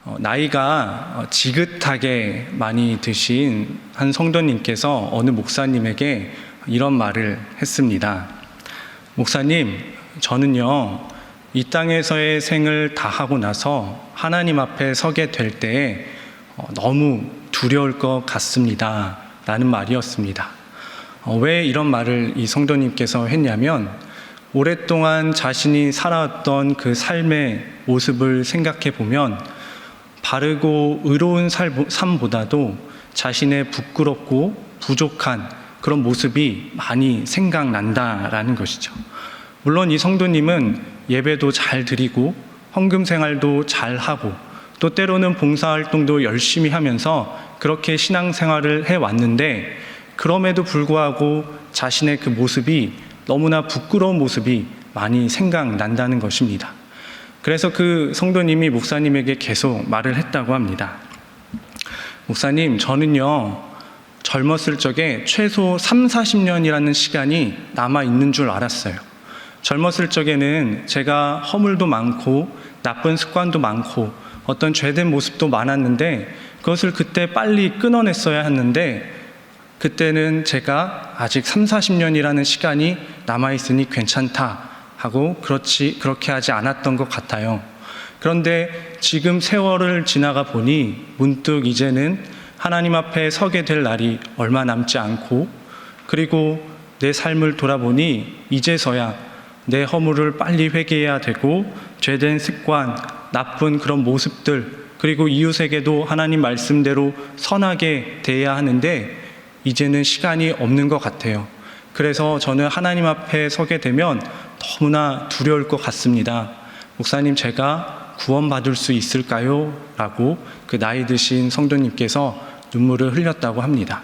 나이가 지긋하게 많이 드신 한 성도님께서 어느 목사님에게 이런 말을 했습니다. 목사님, 저는요, 이 땅에서의 생을 다 하고 나서 하나님 앞에 서게 될 때에 너무 두려울 것 같습니다. 라는 말이었습니다. 왜 이런 말을 이 성도님께서 했냐면, 오랫동안 자신이 살아왔던 그 삶의 모습을 생각해 보면 바르고 의로운 삶보다도 자신의 부끄럽고 부족한 그런 모습이 많이 생각난다라는 것이죠. 물론 이 성도님은 예배도 잘 드리고 헌금 생활도 잘 하고 또 때로는 봉사활동도 열심히 하면서 그렇게 신앙생활을 해왔는데, 그럼에도 불구하고 자신의 그 모습이 너무나 부끄러운 모습이 많이 생각난다는 것입니다. 그래서 그 성도님이 목사님에게 계속 말을 했다고 합니다. 목사님, 저는요, 젊었을 적에 최소 30-40년이라는 시간이 남아있는 줄 알았어요. 젊었을 적에는 제가 허물도 많고 나쁜 습관도 많고 어떤 죄된 모습도 많았는데 그것을 그때 빨리 끊어냈어야 했는데, 그때는 제가 아직 30-40년이라는 시간이 남아있으니 괜찮다 하고 그렇게 하지 않았던 것 같아요. 그런데 지금 세월을 지나가 보니 문득 이제는 하나님 앞에 서게 될 날이 얼마 남지 않고, 그리고 내 삶을 돌아보니 이제서야 내 허물을 빨리 회개해야 되고 죄된 습관, 나쁜 그런 모습들, 그리고 이웃에게도 하나님 말씀대로 선하게 대해야 하는데 이제는 시간이 없는 것 같아요. 그래서 저는 하나님 앞에 서게 되면 너무나 두려울 것 같습니다. 목사님, 제가 구원받을 수 있을까요? 라고 그 나이 드신 성도님께서 눈물을 흘렸다고 합니다.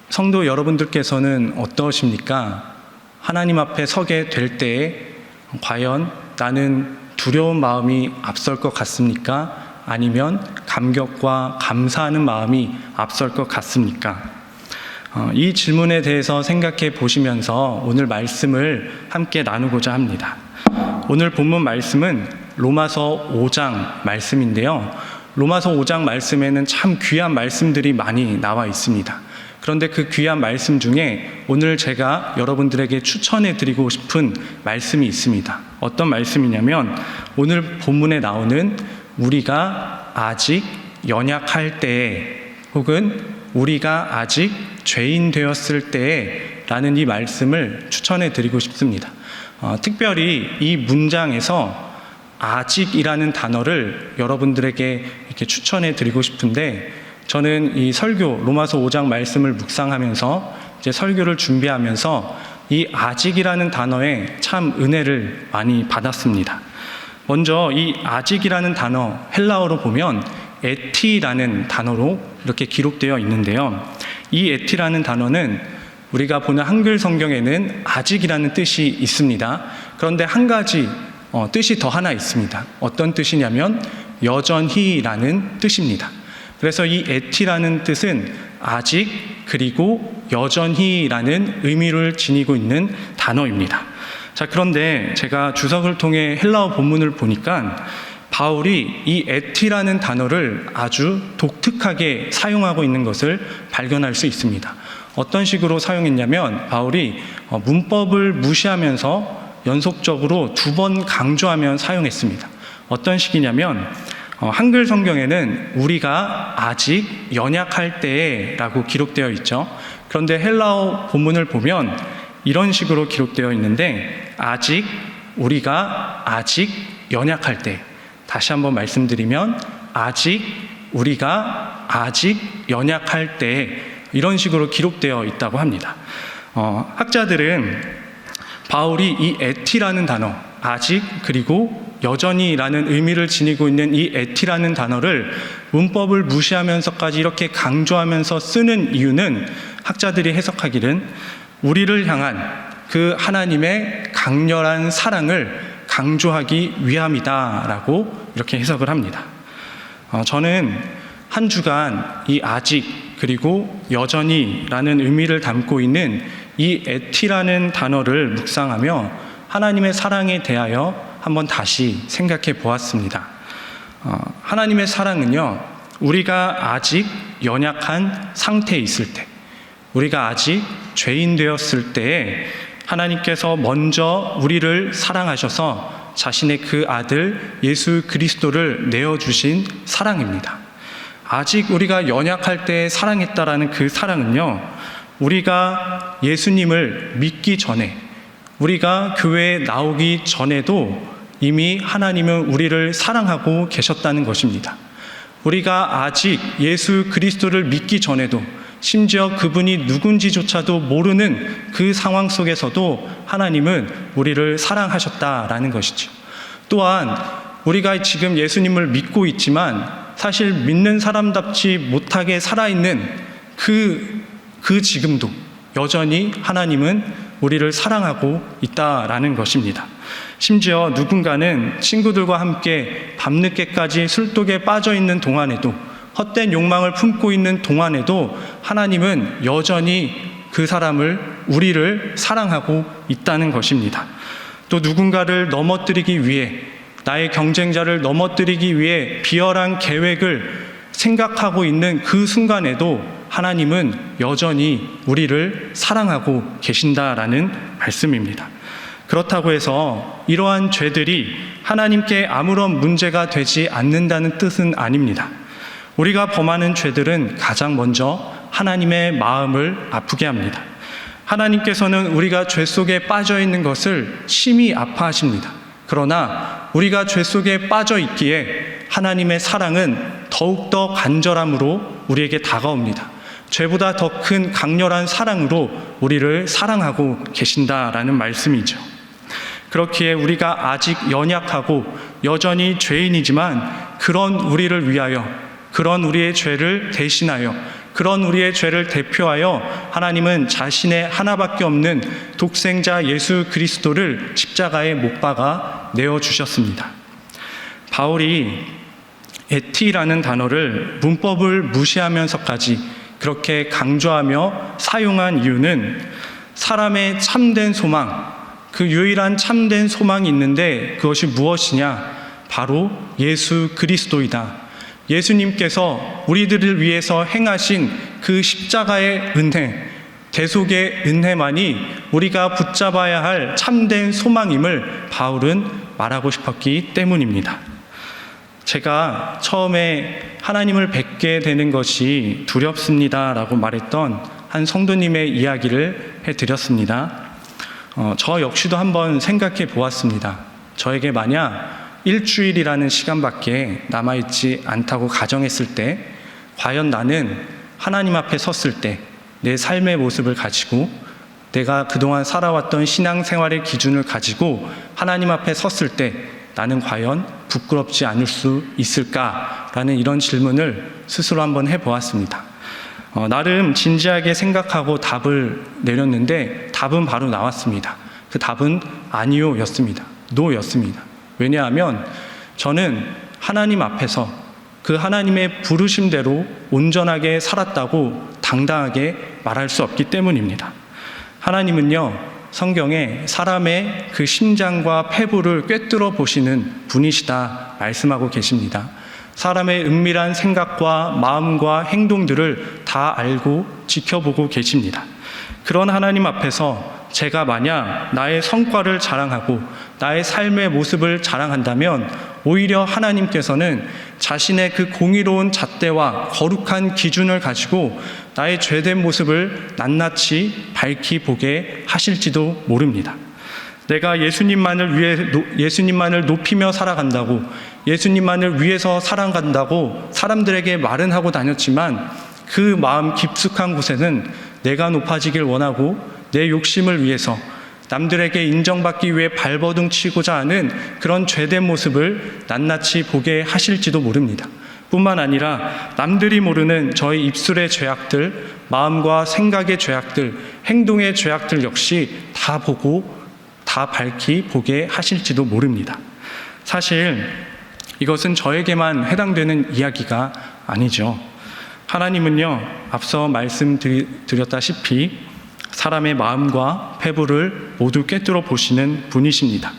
성도 여러분들께서는 어떠십니까? 하나님 앞에 서게 될 때에 과연 나는 두려운 마음이 앞설 것 같습니까? 아니면 감격과 감사하는 마음이 앞설 것 같습니까? 이 질문에 대해서 생각해 보시면서 오늘 말씀을 함께 나누고자 합니다. 오늘 본문 말씀은 로마서 5장 말씀인데요. 로마서 5장 말씀에는 참 귀한 말씀들이 많이 나와 있습니다. 그런데 그 귀한 말씀 중에 오늘 제가 여러분들에게 추천해 드리고 싶은 말씀이 있습니다. 어떤 말씀이냐면, 오늘 본문에 나오는 우리가 아직 연약할 때에, 혹은 우리가 아직 죄인 되었을 때에 라는 이 말씀을 추천해 드리고 싶습니다. 특별히 이 문장에서 아직이라는 단어를 여러분들에게 이렇게 추천해 드리고 싶은데, 저는 이 설교 로마서 5장 말씀을 묵상하면서 이제 설교를 준비하면서 이 아직이라는 단어에 참 은혜를 많이 받았습니다. 먼저 이 아직이라는 단어 헬라어로 보면 에티라는 단어로 이렇게 기록되어 있는데요. 이 에티라는 단어는 우리가 보는 한글 성경에는 아직이라는 뜻이 있습니다. 그런데 한 가지 뜻이 더 하나 있습니다. 어떤 뜻이냐면 여전히라는 뜻입니다. 그래서 이 에티라는 뜻은 아직 그리고 여전히라는 의미를 지니고 있는 단어입니다. 자, 그런데 제가 주석을 통해 헬라어 본문을 보니까 바울이 이 에티라는 단어를 아주 독특하게 사용하고 있는 것을 발견할 수 있습니다. 어떤 식으로 사용했냐면, 바울이 문법을 무시하면서 연속적으로 2번 강조하며 사용했습니다. 어떤 식이냐면, 한글 성경에는 우리가 아직 연약할 때에 라고 기록되어 있죠. 그런데 헬라어 본문을 보면 이런 식으로 기록되어 있는데, 아직, 우리가 아직 연약할 때. 다시 한번 말씀드리면, 아직, 우리가 아직 연약할 때, 이런 식으로 기록되어 있다고 합니다. 학자들은 바울이 이 에티라는 단어, 아직 그리고 여전히라는 의미를 지니고 있는 이 에티라는 단어를 문법을 무시하면서까지 이렇게 강조하면서 쓰는 이유는, 학자들이 해석하기는 우리를 향한 그 하나님의 강렬한 사랑을 강조하기 위함이다라고 이렇게 해석을 합니다. 저는 한 주간 이 아직 그리고 여전히라는 의미를 담고 있는 이 에티라는 단어를 묵상하며 하나님의 사랑에 대하여 한번 다시 생각해 보았습니다. 하나님의 사랑은요, 우리가 아직 연약한 상태에 있을 때, 우리가 아직 죄인 되었을 때에 하나님께서 먼저 우리를 사랑하셔서 자신의 그 아들 예수 그리스도를 내어주신 사랑입니다. 아직 우리가 연약할 때 사랑했다라는 그 사랑은요, 우리가 예수님을 믿기 전에, 우리가 교회에 나오기 전에도 이미 하나님은 우리를 사랑하고 계셨다는 것입니다. 우리가 아직 예수 그리스도를 믿기 전에도, 심지어 그분이 누군지조차도 모르는 그 상황 속에서도 하나님은 우리를 사랑하셨다라는 것이죠. 또한 우리가 지금 예수님을 믿고 있지만 사실 믿는 사람답지 못하게 살아있는 그 지금도 여전히 하나님은 우리를 사랑하고 있다라는 것입니다. 심지어 누군가는 친구들과 함께 밤늦게까지 술독에 빠져 있는 동안에도, 헛된 욕망을 품고 있는 동안에도 하나님은 여전히 그 사람을, 우리를 사랑하고 있다는 것입니다. 또 누군가를 넘어뜨리기 위해, 나의 경쟁자를 넘어뜨리기 위해 비열한 계획을 생각하고 있는 그 순간에도 하나님은 여전히 우리를 사랑하고 계신다라는 말씀입니다. 그렇다고 해서 이러한 죄들이 하나님께 아무런 문제가 되지 않는다는 뜻은 아닙니다. 우리가 범하는 죄들은 가장 먼저 하나님의 마음을 아프게 합니다. 하나님께서는 우리가 죄 속에 빠져 있는 것을 심히 아파하십니다. 그러나 우리가 죄 속에 빠져 있기에 하나님의 사랑은 더욱더 간절함으로 우리에게 다가옵니다. 죄보다 더 큰 강렬한 사랑으로 우리를 사랑하고 계신다라는 말씀이죠. 그렇기에 우리가 아직 연약하고 여전히 죄인이지만 그런 우리를 위하여, 그런 우리의 죄를 대신하여, 그런 우리의 죄를 대표하여 하나님은 자신의 하나밖에 없는 독생자 예수 그리스도를 십자가에 못 박아 내어주셨습니다. 바울이 에티라는 단어를 문법을 무시하면서까지 그렇게 강조하며 사용한 이유는 사람의 참된 소망, 그 유일한 참된 소망이 있는데 그것이 무엇이냐? 바로 예수 그리스도이다. 예수님께서 우리들을 위해서 행하신 그 십자가의 은혜, 대속의 은혜만이 우리가 붙잡아야 할 참된 소망임을 바울은 말하고 싶었기 때문입니다. 제가 처음에 하나님을 뵙게 되는 것이 두렵습니다라고 말했던 한 성도님의 이야기를 해드렸습니다. 저 역시도 한번 생각해 보았습니다. 저에게 만약 일주일이라는 시간밖에 남아있지 않다고 가정했을 때, 과연 나는 하나님 앞에 섰을 때 내 삶의 모습을 가지고, 내가 그동안 살아왔던 신앙생활의 기준을 가지고 하나님 앞에 섰을 때 나는 과연 부끄럽지 않을 수 있을까라는 이런 질문을 스스로 한번 해보았습니다. 나름 진지하게 생각하고 답을 내렸는데 답은 바로 나왔습니다. 그 답은 아니요 였습니다. 노 였습니다. 왜냐하면 저는 하나님 앞에서 그 하나님의 부르심대로 온전하게 살았다고 당당하게 말할 수 없기 때문입니다. 하나님은요, 성경에 사람의 그 심장과 폐부를 꿰뚫어 보시는 분이시다 말씀하고 계십니다. 사람의 은밀한 생각과 마음과 행동들을 다 알고 지켜보고 계십니다. 그런 하나님 앞에서 제가 만약 나의 성과를 자랑하고 나의 삶의 모습을 자랑한다면 오히려 하나님께서는 자신의 그 공의로운 잣대와 거룩한 기준을 가지고 나의 죄된 모습을 낱낱이 밝히 보게 하실지도 모릅니다. 내가 예수님만을 높이며 살아간다고, 예수님만을 위해서 살아간다고 사람들에게 말은 하고 다녔지만 그 마음 깊숙한 곳에는 내가 높아지길 원하고 내 욕심을 위해서 남들에게 인정받기 위해 발버둥 치고자 하는 그런 죄된 모습을 낱낱이 보게 하실지도 모릅니다. 뿐만 아니라 남들이 모르는 저희 입술의 죄악들, 마음과 생각의 죄악들, 행동의 죄악들 역시 다 보고 다 밝히 보게 하실지도 모릅니다. 사실 이것은 저에게만 해당되는 이야기가 아니죠. 하나님은요, 앞서 말씀드렸다시피 사람의 마음과 폐부를 모두 꿰뚫어 보시는 분이십니다.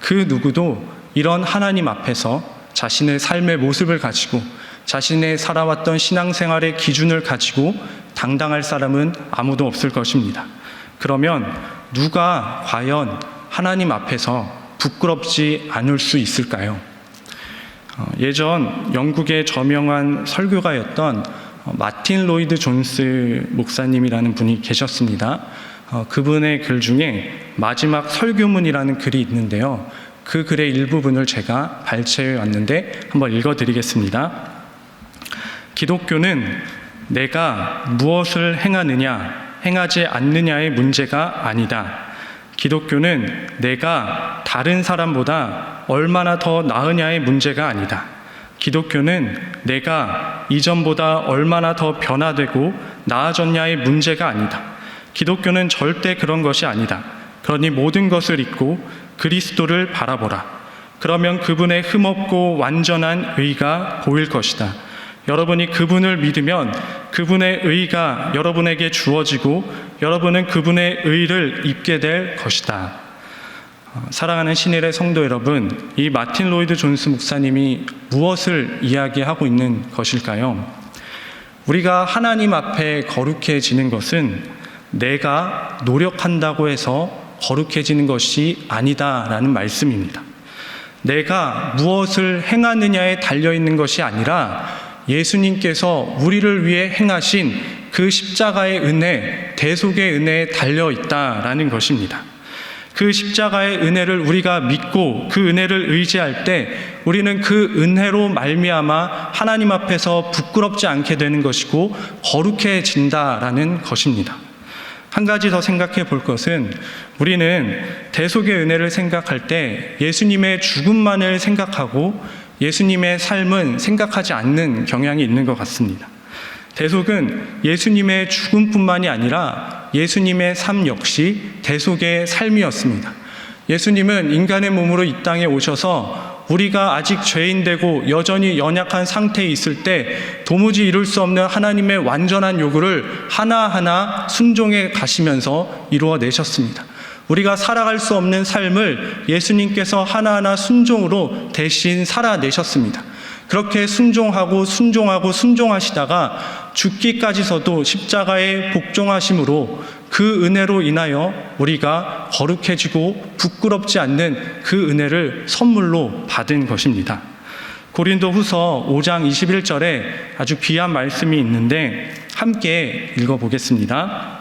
그 누구도 이런 하나님 앞에서 자신의 삶의 모습을 가지고 자신의 살아왔던 신앙생활의 기준을 가지고 당당할 사람은 아무도 없을 것입니다. 그러면 누가 과연 하나님 앞에서 부끄럽지 않을 수 있을까요? 예전 영국의 저명한 설교가였던 마틴 로이드 존스 목사님이라는 분이 계셨습니다. 그분의 글 중에 마지막 설교문이라는 글이 있는데요. 그 글의 일부분을 제가 발췌해 왔는데 한번 읽어드리겠습니다. 기독교는 내가 무엇을 행하느냐, 행하지 않느냐의 문제가 아니다. 기독교는 내가 다른 사람보다 얼마나 더 나으냐의 문제가 아니다. 기독교는 내가 이전보다 얼마나 더 변화되고 나아졌냐의 문제가 아니다. 기독교는 절대 그런 것이 아니다. 그러니 모든 것을 잊고 그리스도를 바라보라. 그러면 그분의 흠없고 완전한 의가 보일 것이다. 여러분이 그분을 믿으면 그분의 의가 여러분에게 주어지고 여러분은 그분의 의를 입게 될 것이다. 사랑하는 신일의 성도 여러분, 이 마틴 로이드 존스 목사님이 무엇을 이야기하고 있는 것일까요? 우리가 하나님 앞에 거룩해지는 것은 내가 노력한다고 해서 거룩해지는 것이 아니다라는 말씀입니다. 내가 무엇을 행하느냐에 달려있는 것이 아니라 예수님께서 우리를 위해 행하신 그 십자가의 은혜, 대속의 은혜에 달려있다라는 것입니다. 그 십자가의 은혜를 우리가 믿고 그 은혜를 의지할 때 우리는 그 은혜로 말미암아 하나님 앞에서 부끄럽지 않게 되는 것이고 거룩해진다라는 것입니다. 한 가지 더 생각해 볼 것은 우리는 대속의 은혜를 생각할 때 예수님의 죽음만을 생각하고 예수님의 삶은 생각하지 않는 경향이 있는 것 같습니다. 대속은 예수님의 죽음뿐만이 아니라 예수님의 삶 역시 대속의 삶이었습니다. 예수님은 인간의 몸으로 이 땅에 오셔서 우리가 아직 죄인되고 여전히 연약한 상태에 있을 때 도무지 이룰 수 없는 하나님의 완전한 요구를 하나하나 순종해 가시면서 이루어내셨습니다. 우리가 살아갈 수 없는 삶을 예수님께서 하나하나 순종으로 대신 살아내셨습니다. 그렇게 순종하시다가 죽기까지서도 십자가에 복종하심으로 그 은혜로 인하여 우리가 거룩해지고 부끄럽지 않는 그 은혜를 선물로 받은 것입니다. 고린도후서 5장 21절에 아주 귀한 말씀이 있는데 함께 읽어보겠습니다.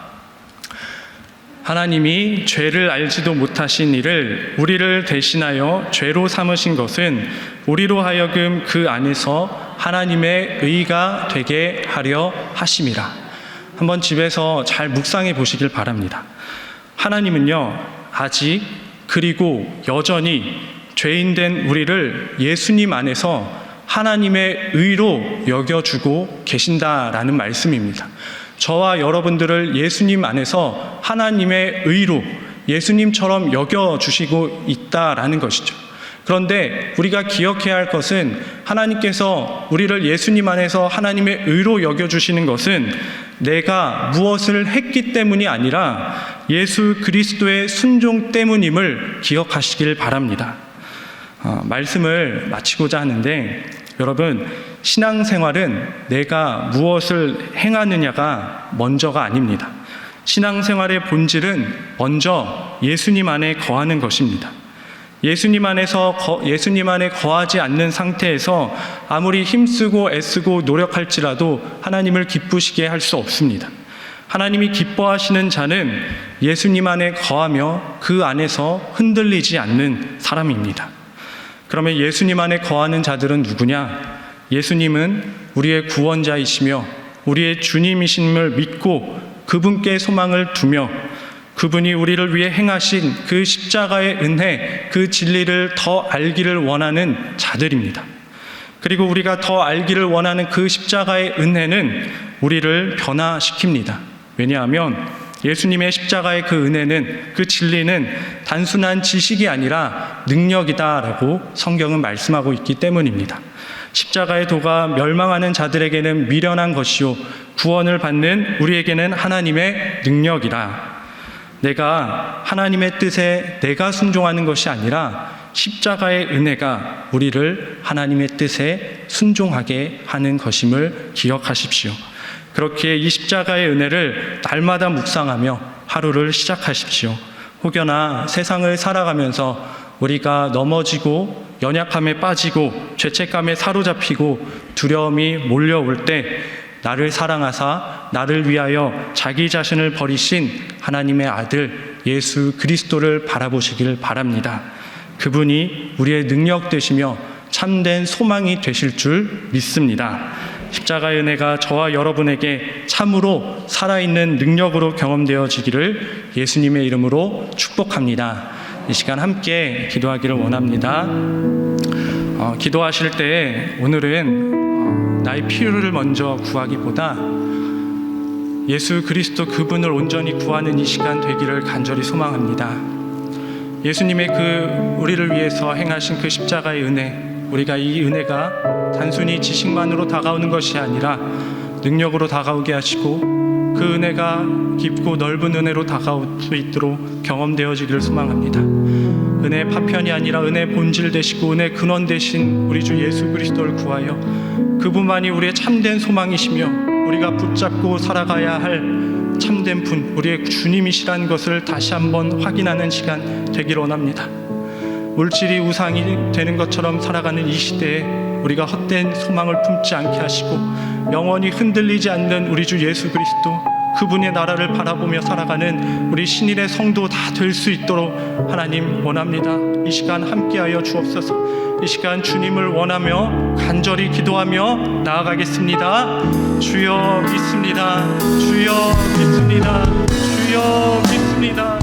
하나님이 죄를 알지도 못하신 이를 우리를 대신하여 죄로 삼으신 것은 우리로 하여금 그 안에서 하나님의 의가 되게 하려 하심이라. 한번 집에서 잘 묵상해 보시길 바랍니다. 하나님은요, 아직 그리고 여전히 죄인된 우리를 예수님 안에서 하나님의 의로 여겨주고 계신다라는 말씀입니다. 저와 여러분들을 예수님 안에서 하나님의 의로 예수님처럼 여겨주시고 있다라는 것이죠. 그런데 우리가 기억해야 할 것은 하나님께서 우리를 예수님 안에서 하나님의 의로 여겨주시는 것은 내가 무엇을 했기 때문이 아니라 예수 그리스도의 순종 때문임을 기억하시길 바랍니다. 말씀을 마치고자 하는데 여러분, 신앙생활은 내가 무엇을 행하느냐가 먼저가 아닙니다. 신앙생활의 본질은 먼저 예수님 안에 거하는 것입니다. 예수님 안에 거하지 않는 상태에서 아무리 힘쓰고 애쓰고 노력할지라도 하나님을 기쁘시게 할 수 없습니다. 하나님이 기뻐하시는 자는 예수님 안에 거하며 그 안에서 흔들리지 않는 사람입니다. 그러면 예수님 안에 거하는 자들은 누구냐? 예수님은 우리의 구원자이시며 우리의 주님이심을 믿고 그분께 소망을 두며 그분이 우리를 위해 행하신 그 십자가의 은혜, 그 진리를 더 알기를 원하는 자들입니다. 그리고 우리가 더 알기를 원하는 그 십자가의 은혜는 우리를 변화시킵니다. 왜냐하면 예수님의 십자가의 그 은혜는, 그 진리는 단순한 지식이 아니라 능력이다라고 성경은 말씀하고 있기 때문입니다. 십자가의 도가 멸망하는 자들에게는 미련한 것이요 구원을 받는 우리에게는 하나님의 능력이라. 내가 하나님의 뜻에 내가 순종하는 것이 아니라 십자가의 은혜가 우리를 하나님의 뜻에 순종하게 하는 것임을 기억하십시오. 그렇게 이 십자가의 은혜를 날마다 묵상하며 하루를 시작하십시오. 혹여나 세상을 살아가면서 우리가 넘어지고 연약함에 빠지고 죄책감에 사로잡히고 두려움이 몰려올 때 나를 사랑하사 나를 위하여 자기 자신을 버리신 하나님의 아들 예수 그리스도를 바라보시길 바랍니다. 그분이 우리의 능력 되시며 참된 소망이 되실 줄 믿습니다. 십자가의 은혜가 저와 여러분에게 참으로 살아있는 능력으로 경험되어지기를 예수님의 이름으로 축복합니다. 이 시간 함께 기도하기를 원합니다. 기도하실 때 오늘은 나의 필요를 먼저 구하기보다 예수 그리스도 그분을 온전히 구하는 이 시간 되기를 간절히 소망합니다. 예수님의 우리를 위해서 행하신 그 십자가의 은혜, 우리가 이 은혜가 단순히 지식만으로 다가오는 것이 아니라 능력으로 다가오게 하시고 그 은혜가 깊고 넓은 은혜로 다가올 수 있도록 경험되어지기를 소망합니다. 은혜의 파편이 아니라 은혜의 본질 되시고 은혜의 근원 되신 우리 주 예수 그리스도를 구하여 그분만이 우리의 참된 소망이시며 우리가 붙잡고 살아가야 할 참된 분, 우리의 주님이시라는 것을 다시 한번 확인하는 시간 되기를 원합니다. 물질이 우상이 되는 것처럼 살아가는 이 시대에 우리가 헛된 소망을 품지 않게 하시고 영원히 흔들리지 않는 우리 주 예수 그리스도, 그분의 나라를 바라보며 살아가는 우리 신일의 성도 다 될 수 있도록 하나님 원합니다. 이 시간 함께하여 주옵소서. 이 시간 주님을 원하며 간절히 기도하며 나아가겠습니다. 주여 믿습니다. 주여 믿습니다. 주여 믿습니다.